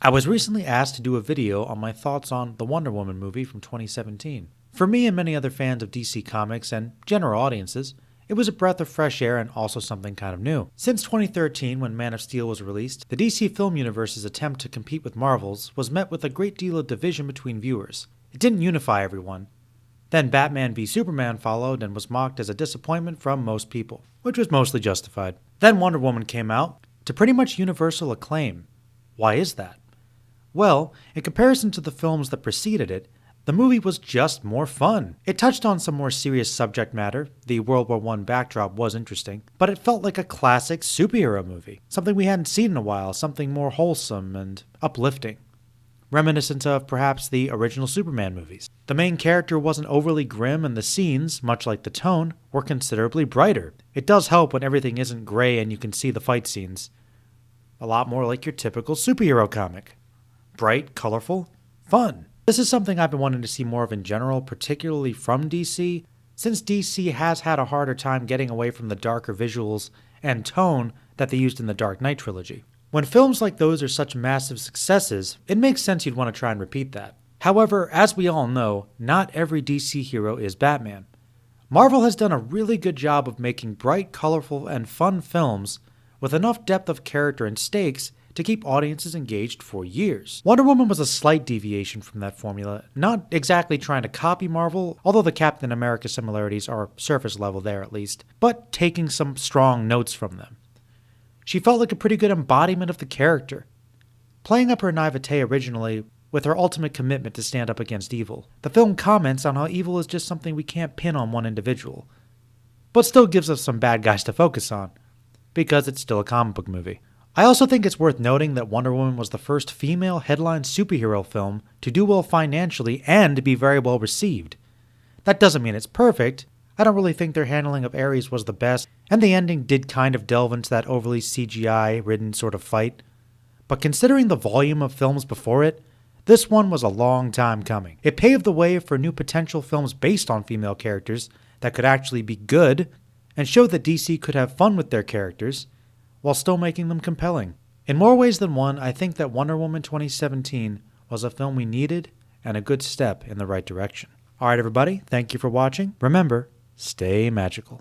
I was recently asked to do a video on my thoughts on the Wonder Woman movie from 2017. For me and many other fans of DC Comics and general audiences, it was a breath of fresh air and also something kind of new. Since 2013, when Man of Steel was released, the DC film universe's attempt to compete with Marvel's was met with a great deal of division between viewers. It didn't unify everyone. Then Batman v Superman followed and was mocked as a disappointment from most people, which was mostly justified. Then Wonder Woman came out to pretty much universal acclaim. Why is that? Well, in comparison to the films that preceded it, the movie was just more fun. It touched on some more serious subject matter, the World War I backdrop was interesting, but it felt like a classic superhero movie, something we hadn't seen in a while, something more wholesome and uplifting, reminiscent of perhaps the original Superman movies. The main character wasn't overly grim and the scenes, much like the tone, were considerably brighter. It does help when everything isn't gray and you can see the fight scenes. A lot more like your typical superhero comic. Bright, colorful, fun. This is something I've been wanting to see more of in general, particularly from DC, since DC has had a harder time getting away from the darker visuals and tone that they used in the Dark Knight trilogy. When films like those are such massive successes, it makes sense you'd want to try and repeat that. However, as we all know, not every DC hero is Batman. Marvel has done a really good job of making bright, colorful, and fun films with enough depth of character and stakes to keep audiences engaged for years. Wonder Woman was a slight deviation from that formula, not exactly trying to copy Marvel, although the Captain America similarities are surface level there at least, but taking some strong notes from them. She felt like a pretty good embodiment of the character, playing up her naivete originally with her ultimate commitment to stand up against evil. The film comments on how evil is just something we can't pin on one individual, but still gives us some bad guys to focus on, because it's still a comic book movie. I also think it's worth noting that Wonder Woman was the first female headline superhero film to do well financially and to be very well received. That doesn't mean it's perfect. I don't really think their handling of Ares was the best, and the ending did kind of delve into that overly CGI-ridden sort of fight. But considering the volume of films before it, this one was a long time coming. It paved the way for new potential films based on female characters that could actually be good, and showed that DC could have fun with their characters, while still making them compelling. In more ways than one, I think that Wonder Woman 2017 was a film we needed and a good step in the right direction. Alright everybody, thank you for watching. Remember, stay magical.